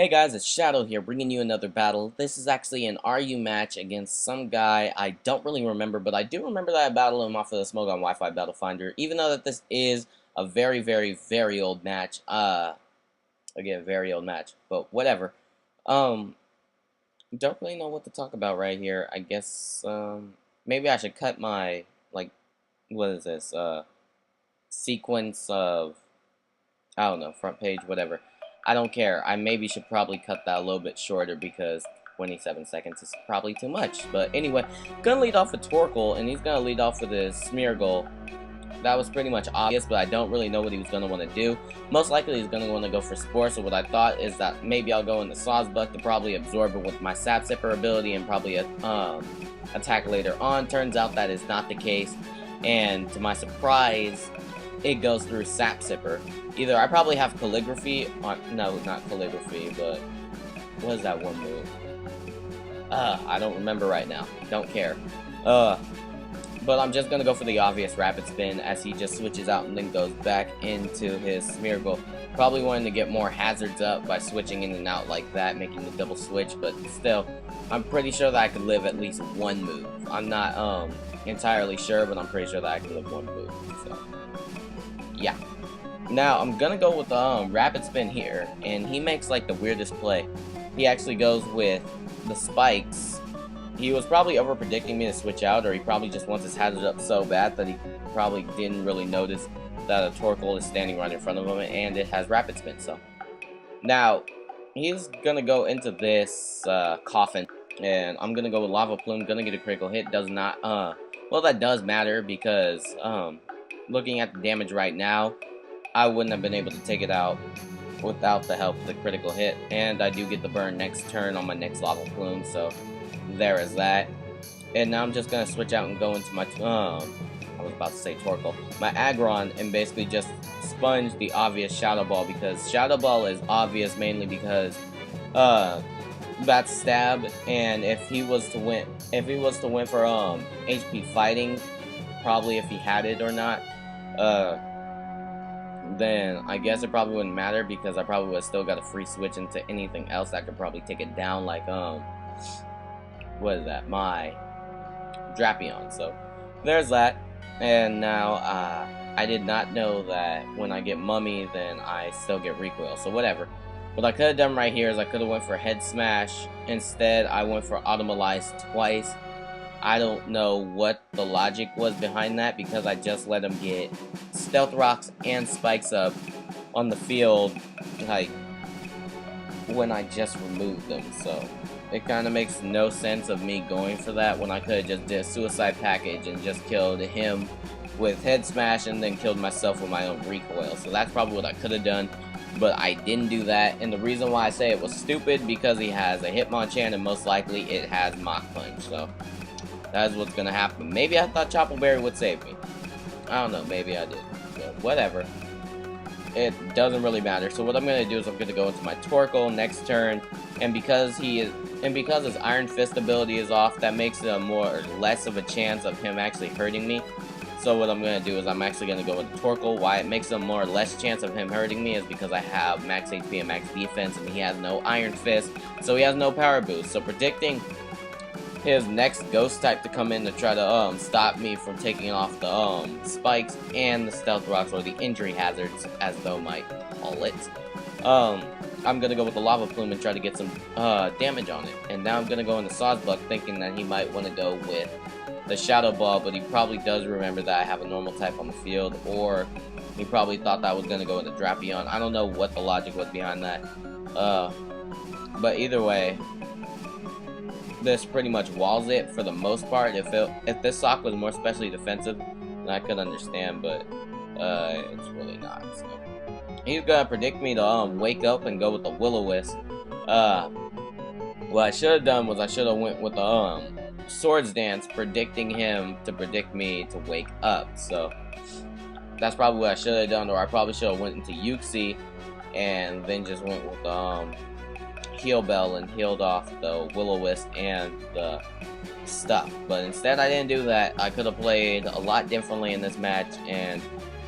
Hey guys, it's Shadow here, bringing you another battle. This is actually an RU match against some guy I don't really remember, but I do remember that I battled him off of the Smoke on Wi-Fi Battle Finder, even though that this is a very, very, very old match. Again, very old match, but whatever. Don't really know what to talk about right here. I guess, maybe I should cut my, what is this, sequence of, I don't know, front page, whatever. I don't care. I maybe should probably cut that a little bit shorter because 27 seconds is probably too much. But anyway, gonna lead off with Torkoal, and he's gonna lead off with his smear goal. That was pretty much obvious, but I don't really know what he was gonna want to do. Most likely he's gonna want to go for Spore, so what I thought is that maybe I'll go into Sawsbuck to probably absorb it with my Sap Sipper ability and probably attack later on. Turns out that is not the case, and to my surprise, it goes through Sap Sipper. Either I probably have Calligraphy on, no, not Calligraphy, but what is that one move? I don't remember right now. Don't care. But I'm just gonna go for the obvious Rapid Spin as he just switches out and then goes back into his Smear Goal. Probably wanting to get more hazards up by switching in and out like that, making the double switch, but still, I'm pretty sure that I could live at least one move. I'm not entirely sure, but I'm pretty sure that I can live one move, so yeah. Now, I'm gonna go with the Rapid Spin here, and he makes like the weirdest play. He actually goes with the spikes. He was probably over predicting me to switch out, or he probably just wants his hazard up so bad that he probably didn't really notice that a Torkoal is standing right in front of him, and it has Rapid Spin, so. Now, he's gonna go into this Coffin, and I'm gonna go with Lava Plume, gonna get a critical hit, does not, well, that does matter, because, looking at the damage right now, I wouldn't have been able to take it out without the help of the critical hit, and I do get the burn next turn on my next Lava Plume, so there is that. And now I'm just gonna switch out and go into my, I was about to say Torkoal, my Aggron, and basically just sponge the obvious Shadow Ball, because Shadow Ball is obvious mainly because, that's stab, and if he was to win for, HP fighting, probably if he had it or not, then I guess it probably wouldn't matter because I probably would have still got a free switch into anything else that could probably take it down, like, what is that, my Drapion. So, there's that. And now, I did not know that when I get Mummy, then I still get recoil, so whatever. What I could have done right here is I could have went for Head Smash. Instead, I went for Automolize twice. I don't know what the logic was behind that because I just let him get Stealth Rocks and Spikes up on the field, like, when I just removed them, so it kind of makes no sense of me going for that when I could have just did a Suicide Package and just killed him with Head Smash and then killed myself with my own recoil, so that's probably what I could have done, but I didn't do that, and the reason why I say it was stupid because he has a Hitmonchan and most likely it has Mach Punch, so that's what's gonna happen. Maybe I thought Chople Berry would save me. I don't know, maybe I did. But whatever. It doesn't really matter. So what I'm gonna do is I'm gonna go into my Torkoal next turn, and because his Iron Fist ability is off, that makes it a less of a chance of him actually hurting me. So what I'm gonna do is I'm actually gonna go with Torkoal. Why it makes a more or less chance of him hurting me is because I have max HP and max defense, and he has no Iron Fist, so he has no power boost. So predicting his next ghost type to come in to try to stop me from taking off the spikes and the stealth rocks, or the injury hazards as though might call it. I'm gonna go with the Lava Plume and try to get some damage on it. And now I'm gonna go into Sawsbuck thinking that he might want to go with the Shadow Ball, but he probably does remember that I have a normal type on the field, or he probably thought that I was gonna go into Drapion. I don't know what the logic was behind that. But either way, this pretty much walls it for the most part. If this sock was more specially defensive, then I could understand, but it's really not. So he's gonna predict me to wake up and go with the Will-O-Wisp. What I should have done was I should have went with the Swords Dance, predicting him to predict me to wake up. So that's probably what I should have done, or I probably should have went into Uxie and then just went with Heal Bell and healed off the Will-O-Wisp and the stuff. But instead I didn't do that. I could have played a lot differently in this match, and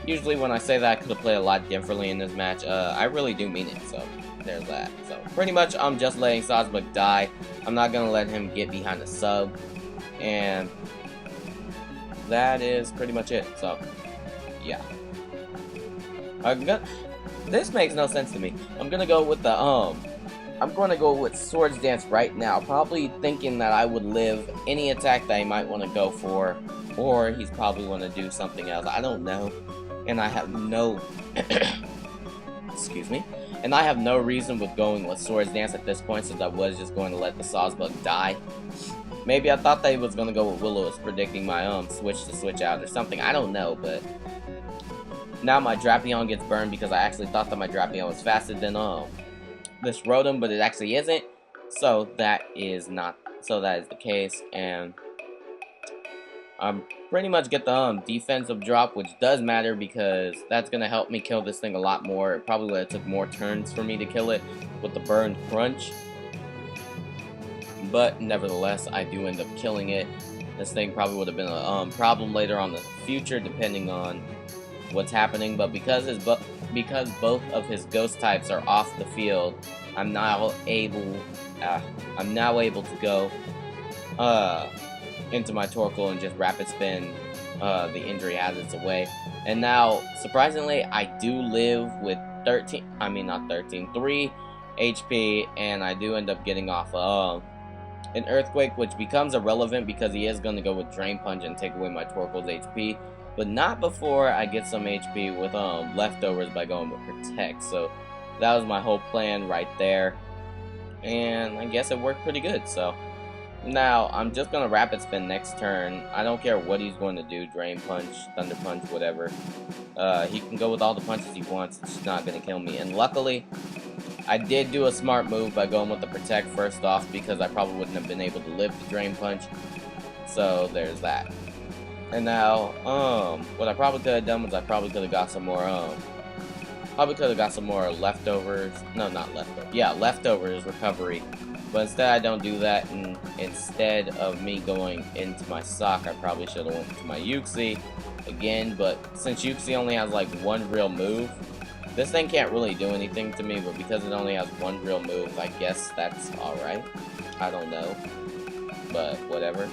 usually when I say that I could have played a lot differently in this match, I really do mean it. So there's that. So pretty much I'm just letting Sosbuk die. I'm not gonna let him get behind the sub, and that is pretty much it. So yeah, this makes no sense to me. I'm gonna go with the I'm going to go with Swords Dance right now, probably thinking that I would live any attack that he might want to go for, or he's probably going to do something else. I don't know, and I have no excuse me, and I have no reason with going with Swords Dance at this point, since I was just going to let the Sawsbug die. Maybe I thought that he was going to go with Will-O-Wisp, predicting my switch to switch out or something. I don't know, but now my Drapion gets burned because I actually thought that my Drapion was faster than this Rotom, but it actually isn't. So that is the case, and pretty much get the defensive drop, which does matter because that's gonna help me kill this thing a lot more. It probably would have took more turns for me to kill it with the Burn Crunch, but nevertheless I do end up killing it. This thing probably would have been a problem later on in the future depending on what's happening, but because both of his ghost types are off the field, I'm now able to go into my Torkoal and just rapid spin the injury hazards away. And now, surprisingly, I do live with 3 HP, and I do end up getting off an Earthquake, which becomes irrelevant because he is going to go with Drain Punch and take away my Torkoal's HP. But not before I get some HP with leftovers by going with Protect. So that was my whole plan right there, and I guess it worked pretty good. So now I'm just gonna rapid spin next turn. I don't care what he's going to do, Drain Punch, Thunder Punch, whatever. He can go with all the punches he wants. It's not gonna kill me. And luckily, I did do a smart move by going with the Protect first off, because I probably wouldn't have been able to live the Drain Punch. So there's that. And now, what I probably could have done was I probably could have got some more, leftovers. No, not leftovers. Yeah, leftovers recovery. But instead, I don't do that. And instead of me going into my sock, I probably should have went to my Uxie again. But since Uxie only has like one real move, this thing can't really do anything to me. But because it only has one real move, I guess that's alright. I don't know. But whatever.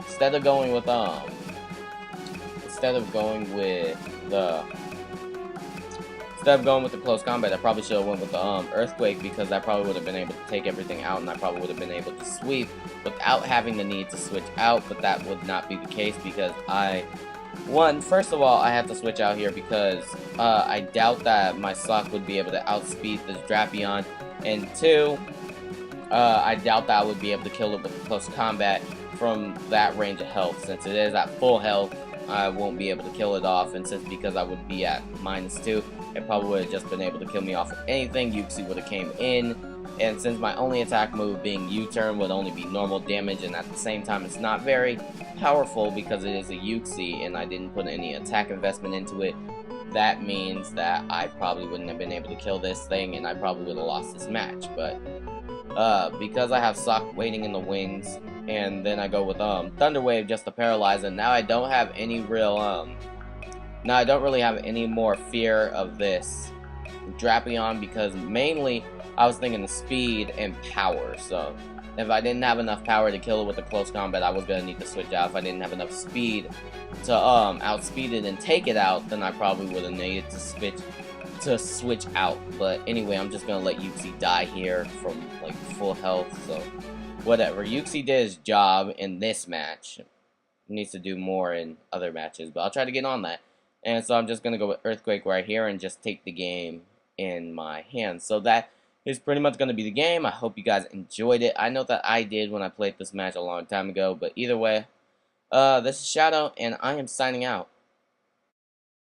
Instead of going with the close combat, I probably should have went with the Earthquake, because I probably would have been able to take everything out, and I probably would have been able to sweep without having the need to switch out. But that would not be the case, because first of all, I have to switch out here because I doubt that my Sock would be able to outspeed this Drapion, and 2, I doubt that I would be able to kill it with close combat from that range of health. Since it is at full health, I won't be able to kill it off, and because I would be at -2, it probably would have just been able to kill me off with anything. Uxie would have came in, and since my only attack move being U-turn would only be normal damage, and at the same time it's not very powerful because it is a Uxie and I didn't put any attack investment into it, that means that I probably wouldn't have been able to kill this thing, and I probably would have lost this match. But because I have Sock waiting in the wings, and then I go with Thunder Wave just to paralyze it, now I don't have any real now I don't really have any more fear of this Drapion, because mainly I was thinking of speed and power. So if I didn't have enough power to kill it with the close combat, I was gonna need to switch out. If I didn't have enough speed to outspeed it and take it out, then I probably would have needed to switch out. But anyway, I'm just gonna let Uxie die here from like full health. So whatever, Uxie did his job in this match. He needs to do more in other matches, but I'll try to get on that. And so I'm just gonna go with Earthquake right here and just take the game in my hands. So that is pretty much gonna be the game. I hope you guys enjoyed it. I know that I did when I played this match a long time ago, but either way, this is Shadow, and I am signing out.